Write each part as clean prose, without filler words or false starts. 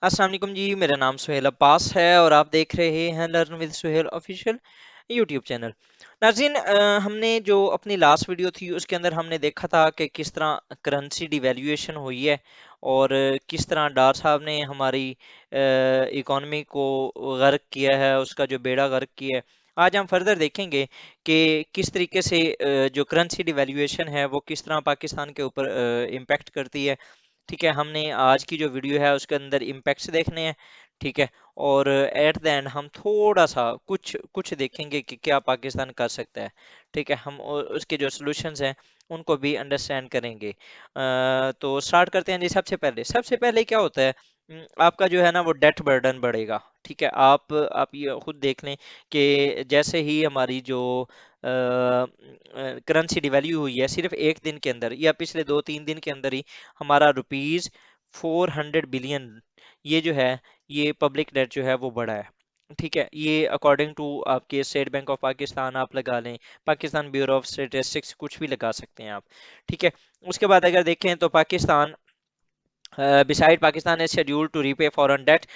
अस्सलाम वालेकुम जी। मेरा नाम सुहेल अब्बास है और आप देख रहे हैं learn with Suhail official YouTube channel. नाज़रीन, हमने जो अपनी लास्ट वीडियो थी उसके अंदर हमने देखा था कि किस तरह करेंसी डिवैल्यूएशन हुई है और किस तरह डार साहब ने हमारी इकॉनमी को गर्क किया है, उसका जो बेड़ा गर्क किया है। आज हम फर्दर देखेंगे कि किस तरीके से जो करेंसी डिवैल्यूएशन है वो किस तरह पाकिस्तान के ऊपर इम्पेक्ट करती है। ठीक है, हमने आज की जो वीडियो है उसके अंदर इम्पैक्ट्स देखने हैं। ठीक है, और एट द एंड हम थोड़ा सा कुछ कुछ देखेंगे कि क्या पाकिस्तान कर सकता है। ठीक है, हम उसके जो सॉल्यूशंस हैं उनको भी अंडरस्टैंड करेंगे। तो स्टार्ट करते हैं जी। सबसे पहले क्या होता है, आपका जो है ना वो डेट बर्डन बढ़ेगा। ठीक है, आप ये खुद देख लें कि जैसे ही हमारी जो करेंसी डिवैल्यू हुई है सिर्फ एक दिन के अंदर या पिछले 2-3 दिन के अंदर ही हमारा रुपीज 400 बिलियन ये जो है, ये पब्लिक डेट जो है वो बढ़ा है। ठीक है, ये अकॉर्डिंग टू आपके स्टेट बैंक ऑफ पाकिस्तान आप लगा लें, पाकिस्तान ब्यूरो ऑफ स्टेटिस्टिक्स कुछ भी लगा सकते हैं आप। ठीक है, उसके बाद अगर देखें तो Pakistan, beside Pakistan is scheduled to repay foreign debt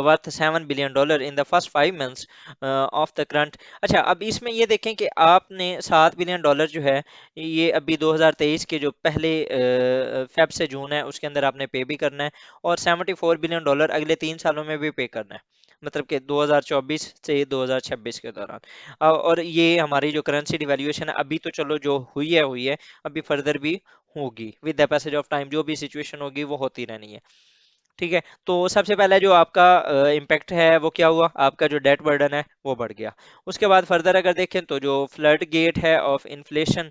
worth $7 billion in the first 5 months of the current। अच्छा, अब इसमें ये देखें कि आपने $7 बिलियन जो है ये अभी 2023 के जो पहले फेब से जून है उसके अंदर आपने पे भी करना है, और $74 बिलियन अगले 3 सालों में भी पे करना है। मतलब कि 2024 से 2026 के दौरान। और ये हमारी जो करेंसी डिवैल्यूएशन है अभी तो चलो जो हुई है, अभी फर्दर भी होगी। With the passage of time जो भी सिचुएशन होगी वो होती रहनी है। ठीक है, तो सबसे पहले जो आपका इम्पैक्ट है वो क्या हुआ, आपका जो डेट बर्डन है वो बढ़ गया। उसके बाद फर्दर अगर देखें तो जो फ्लड गेट है ऑफ इन्फ्लेशन,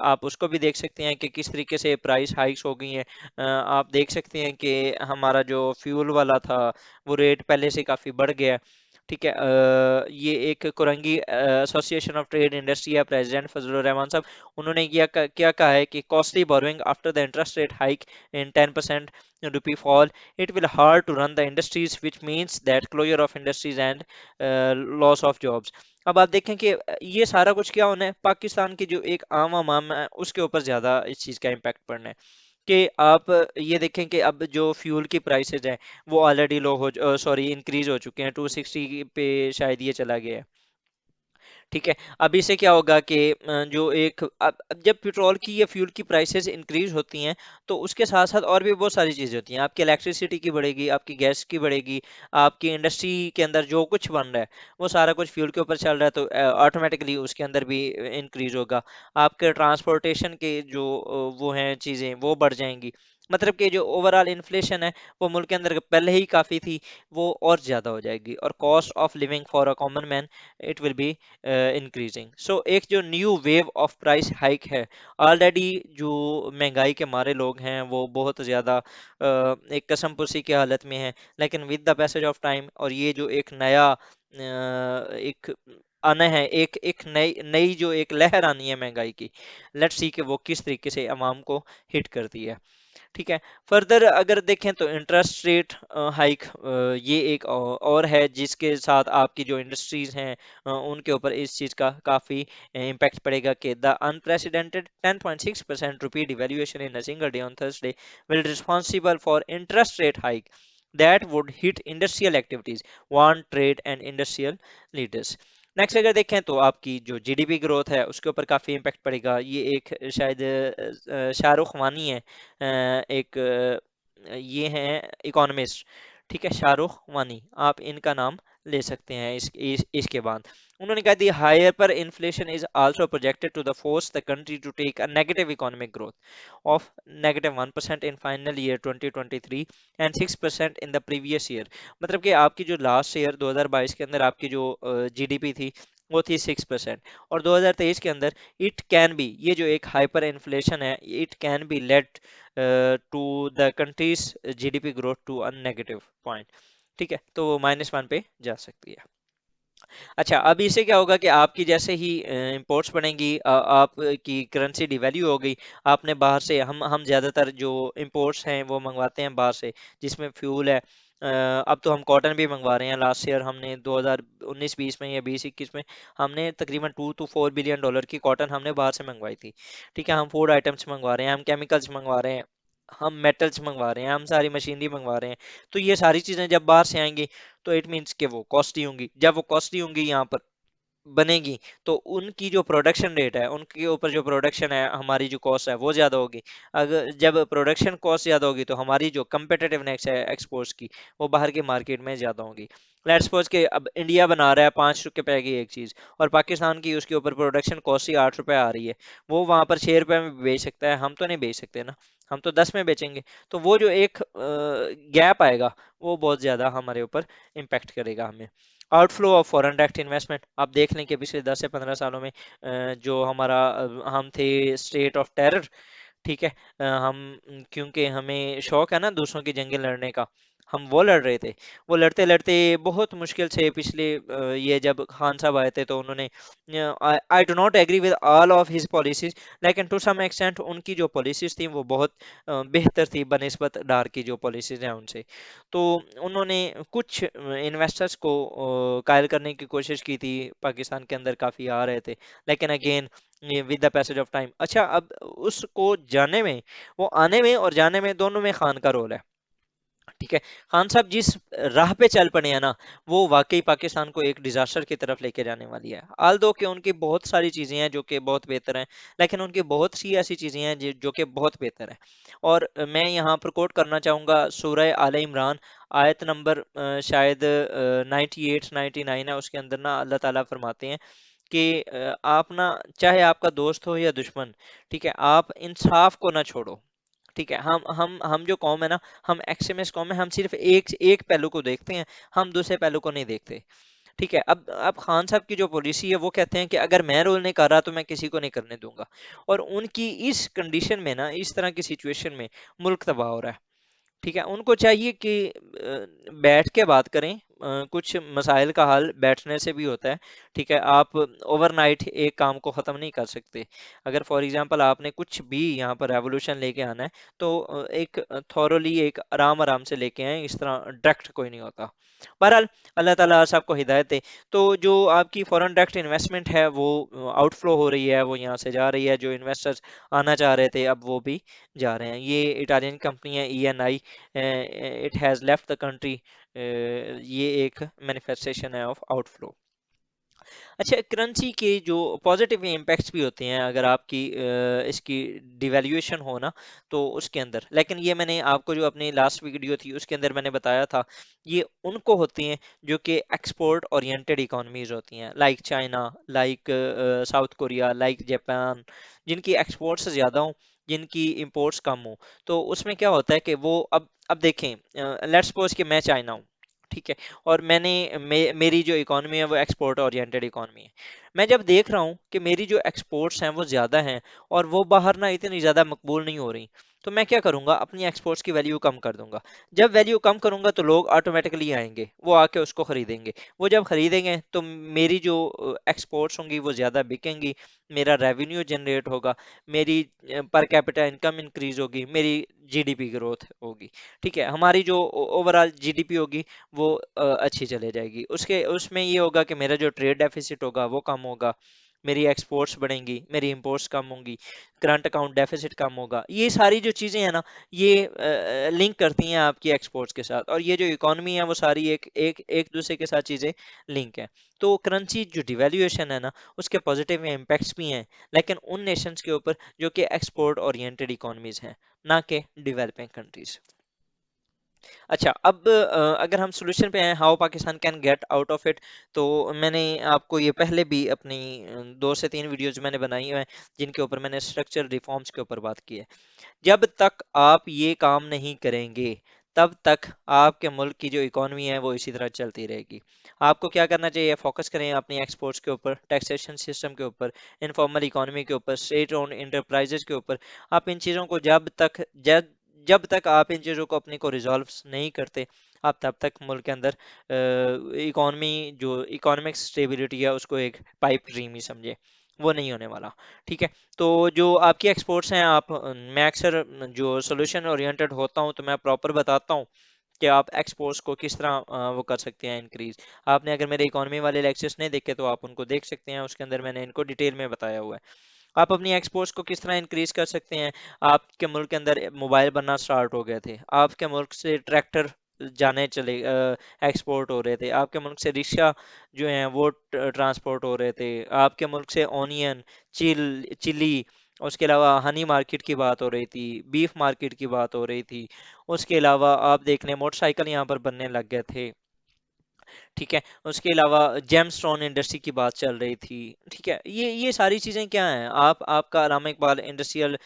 आप उसको भी देख सकते हैं कि किस तरीके से प्राइस हाइक्स हो गई हैं। आप देख सकते हैं कि हमारा जो फ्यूल वाला था वो रेट पहले से काफ़ी बढ़ गया है। ठीक है, ये एक Korangi association of trade industry है, प्रेसिडेंट फजलुर रहमान साहब, उन्होंने क्या कहा है कि costly borrowing after the interest rate hike in 10% rupee fall, it will hard to run the industries, which means that closure of industries and loss of jobs। अब आप देखें कि ये सारा कुछ क्या होना है, पाकिस्तान की जो एक आम आवाम है उसके ऊपर ज़्यादा इस चीज़ का इम्पैक्ट पड़ना है। कि आप ये देखें कि अब जो फ्यूल की प्राइसेस हैं वो ऑलरेडी लो हो, सॉरी इंक्रीज हो चुके हैं, 260 पे शायद ये चला गया है। ठीक है, अब इससे क्या होगा कि जो एक अब जब पेट्रोल की या फ्यूल की प्राइसेस इंक्रीज होती हैं तो उसके साथ साथ और भी बहुत सारी चीज़ें होती हैं। आपकी इलेक्ट्रिसिटी की बढ़ेगी, आपकी गैस की बढ़ेगी, आपकी इंडस्ट्री के अंदर जो कुछ बन रहा है वो सारा कुछ फ्यूल के ऊपर चल रहा है, तो ऑटोमेटिकली उसके अंदर भी इंक्रीज होगा। आपके ट्रांसपोर्टेशन के जो वो हैं चीज़ें वो बढ़ जाएंगी। मतलब कि जो ओवरऑल इन्फ्लेशन है वो मुल्क के अंदर पहले ही काफ़ी थी, वो और ज़्यादा हो जाएगी, और cost of living for a common man it will be increasing. So एक जो new wave of price hike है, ऑलरेडी जो महंगाई के मारे लोग हैं वो बहुत ज़्यादा एक कसमपुसी की हालत में हैं। लेकिन with the passage of time और ये जो एक नया एक आना है, एक एक नई नई जो एक लहर आनी है महंगाई की, लेट्स सी कि वो किस तरीके से अवाम को हिट करती है। ठीक है, फर्दर अगर देखें तो इंटरेस्ट रेट हाइक, ये एक और है जिसके साथ आपकी जो इंडस्ट्रीज हैं उनके ऊपर इस चीज़ का काफ़ी इम्पैक्ट पड़ेगा कि the unprecedented 10.6% rupee devaluation in a single day on Thursday will responsible for interest rate hike that would hit industrial activities, warn trade and industrial leaders। Next अगर देखें तो आपकी जो जीडीपी ग्रोथ है उसके ऊपर काफ़ी इम्पैक्ट पड़ेगा। ये एक शायद शाहरुख वानी है, एक ये हैं इकोनॉमिस्ट। ठीक है, शाहरुख वानी, आप इनका नाम ले सकते हैं इसके बाद। उन्होंने कहा दी हायर पर inflation is also projected to the force the country to take a negative economic growth of -1% in final year 2023 and 6% in the previous year. मतलब कि आपकी जो लास्ट ईयर 2022 के अंदर आपकी जो जीडीपी थी वो थी 6%, और 2023 के अंदर इट कैन बी, ये जो एक हाइपर इन्फ्लेशन है, it can be led to the country's GDP growth to a negative point. ठीक है, तो वो -1 पे जा सकती है। अच्छा, अब इससे क्या होगा कि आपकी जैसे ही इंपोर्ट्स बढ़ेंगी, आपकी करेंसी डिवैल्यू हो गई, आपने बाहर से, हम ज़्यादातर जो इंपोर्ट्स हैं वो मंगवाते हैं बाहर से, जिसमें फ्यूल है। अब तो हम कॉटन भी मंगवा रहे हैं। लास्ट ईयर हमने 2019-20 में या 2021 में हमने तकरीबन $2 to $4 बिलियन की कॉटन हमने बाहर से मंगवाई थी। ठीक है, हम फूड आइटम्स मंगवा रहे हैं, हम केमिकल्स मंगवा रहे हैं, हम मेटल्स मंगवा रहे हैं, हम सारी मशीनरी मंगवा रहे हैं, तो ये सारी चीजें जब बाहर से आएंगी तो इट मीन्स कि वो कॉस्टली होंगी। जब वो कॉस्टली होंगी यहाँ पर बनेगी, तो उनकी जो प्रोडक्शन रेट है, उनके ऊपर जो प्रोडक्शन है, हमारी जो कॉस्ट है वो ज्यादा होगी। अगर जब प्रोडक्शन कॉस्ट ज्यादा होगी तो हमारी जो कम्पिटिटिवनेस है एक्सपोर्ट्स की, वो बाहर के मार्केट में ज्यादा होगी। लेट्स सपोज कि अब इंडिया बना रहा है 5 रुपए की एक चीज, और पाकिस्तान की उसके ऊपर प्रोडक्शन कॉस्ट ही 8 रुपए आ रही है, वो वहां पर 6 रुपए में बेच सकता है, हम तो नहीं बेच सकते ना, हम तो 10 में बेचेंगे। तो वो जो एक गैप आएगा, वो बहुत ज्यादा हमारे ऊपर इम्पेक्ट करेगा हमें। Outflow of foreign direct investment, आप देख लें कि पिछले 10 से 15 सालों में जो हमारा हम थे स्टेट ऑफ टेरर, ठीक है। क्योंकि हमें शौक है ना दूसरों की जंगें लड़ने का, हम वो लड़ रहे थे। वो लड़ते लड़ते बहुत मुश्किल से पिछले ये जब खान साहब आए थे, तो उन्होंने, I do not agree with all of his policies, लेकिन टू सम एक्सटेंट उनकी जो पॉलिसीज थी वो बहुत बेहतर थी बनिस्बत डार की जो पॉलिसीज हैं उनसे। तो उन्होंने कुछ इन्वेस्टर्स को कायल करने की कोशिश की थी, पाकिस्तान के अंदर काफ़ी आ रहे थे, लेकिन again with the passage of time. अच्छा, अब उसको जाने में, वो आने में और जाने में दोनों में खान का रोल है, ठीक है। खान साहब जिस राह पे चल पड़े हैं ना, वो वाकई पाकिस्तान को एक डिजास्टर की तरफ लेके जाने वाली है। आल दो कि उनकी बहुत सारी चीजें हैं जो कि बहुत बेहतर हैं, लेकिन उनकी बहुत सी ऐसी चीजें हैं जो कि बहुत बेहतर है। और मैं यहाँ पर कोट करना चाहूंगा सूरह आले इमरान, आयत नंबर शायद 98 99 है, उसके अंदर ना अल्लाह ताला फरमाते हैं कि आप ना, चाहे आपका दोस्त हो या दुश्मन, ठीक है, आप इंसाफ को ना छोड़ो। ठीक है, हम जो कौम है ना, हम एक्सट्रीमिस्ट कौम है, हम सिर्फ एक एक पहलू को देखते हैं, हम दूसरे पहलू को नहीं देखते। ठीक है, अब खान साहब की जो पॉलिसी है वो कहते हैं कि अगर मैं रूल नहीं कर रहा तो मैं किसी को नहीं करने दूंगा। और उनकी इस कंडीशन में ना, इस तरह की सिचुएशन में मुल्क तबाह हो रहा है। ठीक है, उनको चाहिए कि बैठ के बात करें। कुछ मसाइल का हल बैठने से भी होता है। ठीक है, आप ओवरनाइट एक काम को ख़त्म नहीं कर सकते। अगर फॉर एग्जांपल आपने कुछ भी यहाँ पर रेवोल्यूशन लेके आना है, तो एक थॉरोली, एक आराम आराम से लेके आए, इस तरह डायरेक्ट कोई नहीं होता। बहरहाल, अल्लाह ताला सबको हिदायत दे। तो जो आपकी फॉरेन डायरेक्ट इन्वेस्टमेंट है वो आउटफ्लो हो रही है, वो यहाँ से जा रही है। जो इन्वेस्टर्स आना चाह रहे थे अब वो भी जा रहे हैं। ये इटालियन कंपनी है ENI, it has left the country, ये एक मैनिफेस्टेशन है ऑफ आउटफ्लो। अच्छा, करेंसी के जो पॉजिटिव इम्पैक्ट्स भी होते हैं अगर आपकी इसकी डिवैल्यूएशन हो ना, तो उसके अंदर, लेकिन ये मैंने आपको जो अपनी लास्ट वीडियो थी उसके अंदर मैंने बताया था, ये उनको होती हैं जो कि एक्सपोर्ट ओरिएंटेड इकोनॉमीज होती हैं, like China, like south Korea, like Japan, जिनकी एक्सपोर्ट्स ज़्यादा हों, जिनकी इंपोर्ट्स कम हो। तो उसमें क्या होता है कि वो, अब देखें, लेट्स सपोज कि मैं चाइना हूँ, ठीक है, और मेरी जो इकोनॉमी है वो एक्सपोर्ट ओरिएंटेड इकोनॉमी है। मैं जब देख रहा हूँ कि मेरी जो एक्सपोर्ट्स हैं वो ज़्यादा हैं, और वो बाहर ना इतनी ज़्यादा मकबूल नहीं हो रही, तो मैं क्या करूँगा, अपनी एक्सपोर्ट्स की वैल्यू कम कर दूंगा। जब वैल्यू कम करूंगा तो लोग ऑटोमेटिकली आएंगे, वो आके उसको खरीदेंगे। वो जब खरीदेंगे तो मेरी जो एक्सपोर्ट्स होंगी वो ज़्यादा बिकेंगी, मेरा रेवेन्यू जनरेट होगा, मेरी पर कैपिटा इनकम इंक्रीज होगी, मेरी GDP ग्रोथ होगी। ठीक है, हमारी जो ओवरऑल GDP होगी वो अच्छी चले जाएगी। उसके उसमें ये होगा कि मेरा जो ट्रेड डेफिसिट होगा वो कम होगा, मेरी एक्सपोर्ट्स बढ़ेंगी, मेरी इंपोर्ट्स कम होंगी, करंट अकाउंट डेफिसिट कम होगा। ये सारी जो चीज़ें हैं ना, ये लिंक करती हैं आपकी एक्सपोर्ट्स के साथ, और ये जो इकोनॉमी है वो सारी एक एक एक दूसरे के साथ चीज़ें लिंक है। तो करेंसी जो डिवेल्यूएशन है ना, उसके पॉजिटिव इम्पैक्ट्स भी हैं, लेकिन उन नेशंस के ऊपर जो कि एक्सपोर्ट ओरिएंटेड इकोनॉमीज हैं, ना कि डेवलपिंग कंट्रीज। अच्छा, अब अगर हम सॉल्यूशन पे आए, how Pakistan can get out of it, तो मैंने आपको ये पहले भी अपनी 2 से 3 वीडियोज मैंने बनाई हैं जिनके ऊपर मैंने स्ट्रक्चर रिफॉर्म्स के ऊपर बात की है। जब तक आप ये काम नहीं करेंगे, तब तक आपके मुल्क की जो इकोनॉमी है वो इसी तरह चलती रहेगी। आपको क्या करना चाहिए, फोकस करें अपनी एक्सपोर्ट्स के ऊपर, टैक्सेशन सिस्टम के ऊपर, इनफॉर्मल इकोनॉमी के ऊपर, स्टेट ओन्ड इंटरप्राइजेस के ऊपर। आप इन चीज़ों को जब तक आप इन चीज़ों को अपनी को रिजॉल्व नहीं करते, आप तब तक मुल्क के अंदर इकोनॉमी, जो इकोनॉमिक स्टेबिलिटी है, उसको एक पाइप ड्रीम ही समझे, वो नहीं होने वाला। ठीक है, तो जो आपकी एक्सपोर्ट्स हैं, मैं अक्सर जो सोल्यूशन ओरिएंटेड होता हूँ तो मैं प्रॉपर बताता हूँ कि आप एक्सपोर्ट्स को किस तरह वो कर सकते हैं इंक्रीज। आपने अगर मेरे इकोनॉमी वाले लेक्चर्स नहीं देखे तो आप उनको देख सकते हैं, उसके अंदर मैंने इनको डिटेल में बताया हुआ है। आप अपनी एक्सपोर्ट्स को किस तरह इंक्रीज कर सकते हैं? आपके मुल्क के अंदर मोबाइल बनना स्टार्ट हो गए थे, आपके मुल्क से ट्रैक्टर जाने चले एक्सपोर्ट हो रहे थे, आपके मुल्क से रिक्शा जो हैं वो ट्रांसपोर्ट हो रहे थे, आपके मुल्क से ऑनियन, चिली, उसके अलावा हनी मार्केट की बात हो रही थी, बीफ मार्केट की बात हो रही थी, उसके अलावा आप देख लें मोटरसाइकिल यहाँ पर बनने लग गए थे। ठीक है, उसके अलावा जेमस्टोन इंडस्ट्री की बात चल रही थी। ठीक है, ये सारी चीज़ें क्या हैं, आप आपका अलामा इकबाल इंडस्ट्रियल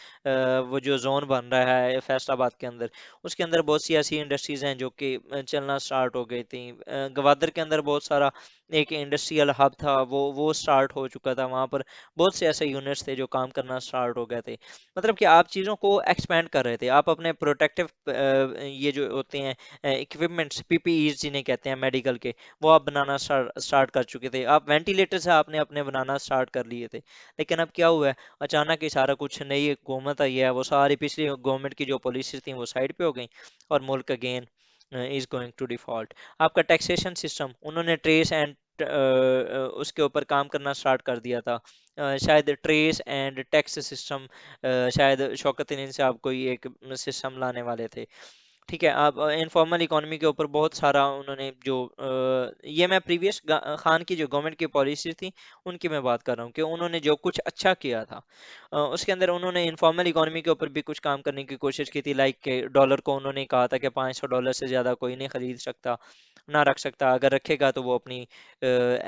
वो जो जोन बन रहा है फैसलाबाद के अंदर, उसके अंदर बहुत सी ऐसी इंडस्ट्रीज हैं जो कि चलना स्टार्ट हो गई थी। गवादर के अंदर बहुत सारा एक इंडस्ट्रियल हब था, वो स्टार्ट हो चुका था, वहाँ पर बहुत से ऐसे यूनिट्स थे जो काम करना स्टार्ट हो गए थे। मतलब कि आप चीज़ों को एक्सपेंड कर रहे थे, आप अपने प्रोटेक्टिव ये जो होते हैं इक्विपमेंट्स, पीपीईज जिन्हें कहते हैं मेडिकल के, वो आप बनाना स्टार्ट कर चुके थे। आप वेंटिलेटर्स आपने अपने बनाना स्टार्ट कर लिए थे। लेकिन अब क्या हुआ है, अचानक ही सारा कुछ, नई एक हुकूमत आई है, वो सारी पिछली गवर्नमेंट की जो पॉलिसीज थी वो साइड पे हो गई, और मुल्क again is going to default. आपका टैक्सेशन सिस्टम उन्होंने ट्रेस एंड उसके ऊपर काम करना स्टार्ट कर दिया था। शायद ट्रेस एंड टैक्स सिस्टम, शायद शौकत अली साहब कोई एक सिस्टम लाने वाले थे। ठीक है, आप इनफॉर्मल इकोनॉमी के ऊपर बहुत सारा उन्होंने जो ये मैं प्रीवियस खान की जो गवर्नमेंट की पॉलिसी थी उनकी मैं बात कर रहा हूँ कि उन्होंने जो कुछ अच्छा किया था, उसके अंदर उन्होंने इनफॉर्मल इकोनॉमी के ऊपर भी कुछ काम करने की कोशिश की थी। लाइक के डॉलर को उन्होंने कहा था कि $500 से ज़्यादा कोई नहीं खरीद सकता, ना रख सकता, अगर रखेगा तो वो अपनी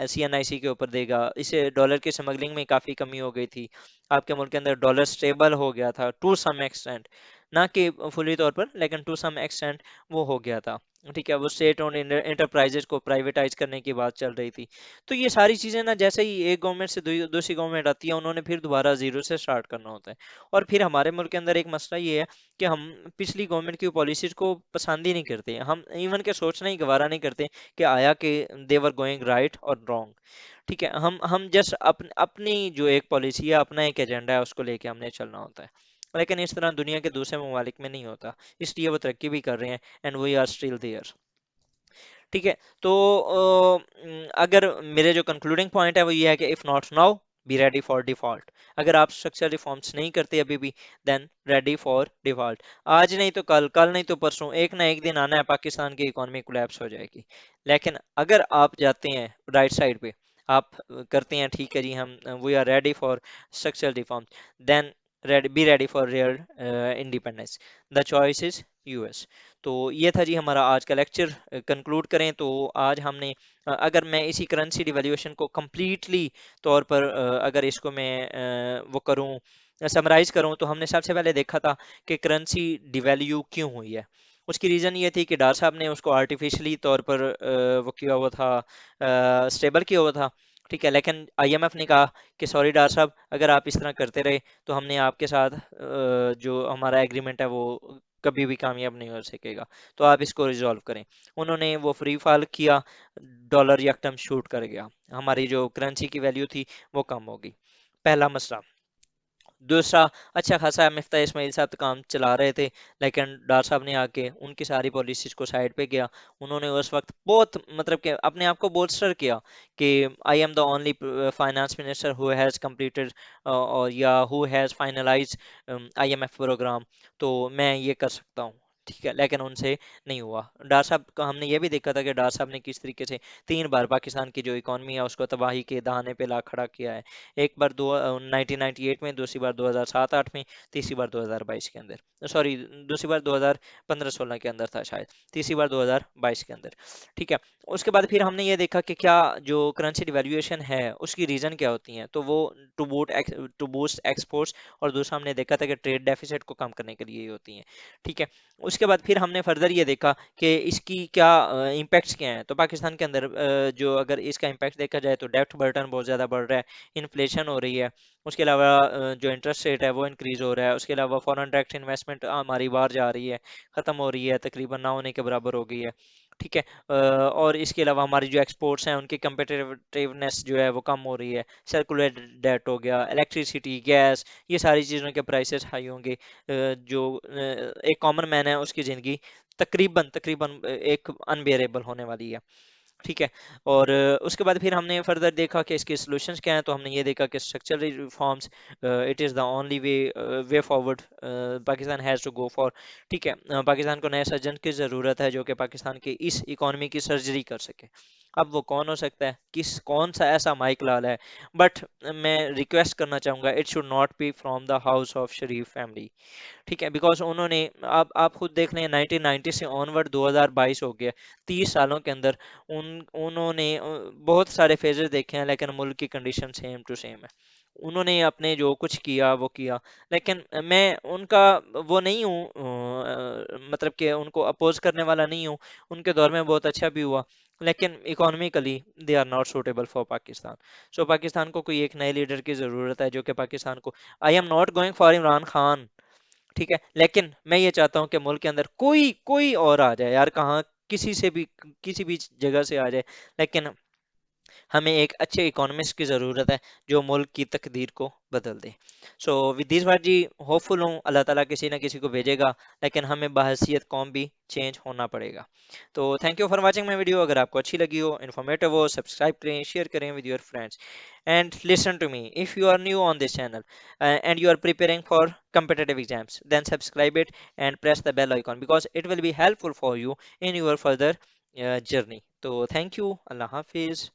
CNIC के ऊपर देगा। इससे डॉलर की स्मगलिंग में काफ़ी कमी हो गई थी। आपके मुल्क के अंदर डॉलर स्टेबल हो गया था टू सम एक्सटेंट, ना कि फुली तौर पर, लेकिन टू सम एक्सटेंट वो हो गया था। ठीक है, वो स्टेट ओन इंटरप्राइजेज को प्राइवेटाइज करने की बात चल रही थी। तो ये सारी चीजें ना, जैसे ही एक गवर्नमेंट से दूसरी गवर्नमेंट आती है, उन्होंने फिर दोबारा जीरो से स्टार्ट करना होता है। और फिर हमारे मुल्क के अंदर एक मसला ये है कि हम पिछली गवर्नमेंट की पॉलिसीज को पसंद ही नहीं करते, हम इवन के सोचना ही गवारा नहीं करते कि आया कि देवर गोइंग राइट और रॉन्ग। ठीक है, हम जस्ट अपनी जो एक पॉलिसी है, अपना एक एजेंडा है, उसको लेके हमने चलना होता है। लेकिन इस तरह दुनिया के दूसरे ममालिक में नहीं होता, इसलिए वो तरक्की भी कर रहे हैं, and we are still there. ठीक है, तो अगर मेरे जो कंक्लूडिंग पॉइंट है वो ये है कि if not now, B ready for default. अगर आप स्ट्रक्चरल रिफॉर्म्स नहीं करते अभी भी, देन रेडी फॉर डिफॉल्ट। आज नहीं तो कल, कल नहीं तो परसों, एक ना एक दिन आना है, पाकिस्तान की इकोनॉमी कोलैप्स हो जाएगी। लेकिन अगर आप जाते हैं राइट साइड पे, आप करते हैं ठीक है जी, हम we are ready for structural reform, then be ready for real independence. The choice is us. तो ये था जी हमारा आज का लेक्चर। कंक्लूड करें तो आज हमने अगर मैं इसी करेंसी डिवैल्यूएशन को कम्प्लीटली तौर पर अगर इसको मैं वो करूं, समराइज करूं, तो हमने सबसे पहले देखा था कि करेंसी डिवैल्यू क्यों हुई है। उसकी रीज़न ये थी कि डॉक्टर साहब ने उसको आर्टिफिशियली तौर पर वो किया हुआ था, स्टेबल किया हुआ था। ठीक है, लेकिन IMF ने कहा कि सॉरी डॉक्टर साहब, अगर आप इस तरह करते रहे तो हमने आपके साथ जो हमारा एग्रीमेंट है वो कभी भी कामयाब नहीं हो सकेगा, तो आप इसको रिजॉल्व करें। उन्होंने वो फ्री फॉल किया, डॉलर यकदम शूट कर गया, हमारी जो करेंसी की वैल्यू थी वो कम हो गई। पहला मसला। दूसरा, अच्छा खासा मिफ्ता इस्माइल साहब तो काम चला रहे थे, लेकिन डॉक्टर साहब ने आके उनकी सारी पॉलिसीज को साइड पे किया। उन्होंने उस वक्त बहुत मतलब कि अपने आप को बोल्स्टर किया कि I am the only finance minister who has completed और या हु हैज़ फाइनलाइज IMF प्रोग्राम, तो मैं ये कर सकता हूँ। ठीक है, लेकिन उनसे नहीं हुआ। डॉक्टर साहब का हमने ये भी देखा था कि डॉक्टर साहब ने किस तरीके से 3 बार पाकिस्तान की जो इकॉनमी है उसको तबाही के दहाने पे ला खड़ा किया है। एक बार 1998 में, दूसरी बार 2007-8 में, तीसरी बार 2022 के अंदर, सॉरी दूसरी बार 2015-16 के अंदर था शायद, तीसरी बार 2022 के अंदर। ठीक है, उसके बाद फिर हमने ये देखा कि क्या जो करेंसी डिवैल्यूएशन है उसकी रीज़न क्या होती हैं, तो वो टू बूस्ट एक्सपोर्ट्स, और दूसरा हमने देखा था कि ट्रेड डेफिसिट को कम करने के लिए ही होती हैं। ठीक है, उसके बाद फिर हमने फर्दर ये देखा कि इसकी क्या इम्पैक्ट्स क्या हैं। तो पाकिस्तान के अंदर जो अगर इसका इम्पैक्ट देखा जाए तो डेब्ट बर्डन बहुत ज़्यादा बढ़ रहा है, इन्फ्लेशन हो रही है, उसके अलावा जो इंटरेस्ट रेट है वो इंक्रीज हो रहा है, उसके अलावा फॉरेन डायरेक्ट इन्वेस्टमेंट हमारी बाहर जा रही है, ख़त्म हो रही है, तकरीबन ना होने के बराबर हो गई है। ठीक है, और इसके अलावा हमारी जो एक्सपोर्ट्स हैं उनकी कंपेटिटिवनेस जो है वो कम हो रही है, सर्कुलर डेट हो गया, इलेक्ट्रिसिटी, गैस, ये सारी चीज़ों के प्राइसेस हाई होंगे। जो एक कॉमन मैन है उसकी ज़िंदगी तकरीबन तकरीबन एक अनबेरेबल होने वाली है। ठीक है। और उसके बाद फिर हमने फर्दर देखा कि इसके सॉल्यूशंस क्या हैं, तो हमने ये देखा कि structural reforms it is the only way forward Pakistan has to go for. ठीक है, पाकिस्तान को नए सर्जन की ज़रूरत है जो कि पाकिस्तान की इस इकॉनमी की सर्जरी कर सके। अब वो कौन हो सकता है, कौन सा ऐसा माइक लाल है, बट मैं रिक्वेस्ट करना चाहूँगा it should not be from the house of Sharif family. ठीक है, बिकॉज उन्होंने, आप खुद देख लें, 1990 से ऑनवर्ड 2022 हो गया, 30 सालों के अंदर उन्होंने बहुत सारे फेजेस देखे हैं, लेकिन मुल्क की कंडीशन सेम टू सेम है। उन्होंने अपने जो कुछ किया वो किया, लेकिन मैं उनका वो नहीं हूँ, मतलब कि उनको अपोज करने वाला नहीं हूँ। उनके दौर में बहुत अच्छा भी हुआ, लेकिन economically they are not suitable for Pakistan. So Pakistan को कोई एक नए लीडर की ज़रूरत है जो कि पाकिस्तान को, I am not going for Imran Khan, ठीक है, लेकिन मैं ये चाहता हूँ कि मुल्क के अंदर कोई कोई और आ जाए यार, कहाँ, किसी से भी, किसी भी जगह से आ जाए, लेकिन हमें एक अच्छे इकोनॉमिस्ट की ज़रूरत है जो मुल्क की तकदीर को बदल दे। सो विद दिस बात जी, होपफुल हूँ अल्लाह ताला किसी ना किसी को भेजेगा, लेकिन हमें बहसीत कौम भी चेंज होना पड़ेगा। तो thank you for watching my video. अगर आपको अच्छी लगी हो, इन्फॉर्मेटिव हो, सब्सक्राइब करें, शेयर करें with your friends, and listen to me if you are new on this channel and you are preparing for competitive exams, then subscribe it and press the bell icon because it will be helpful for you in your further journey. So thank you, Allah Hafiz.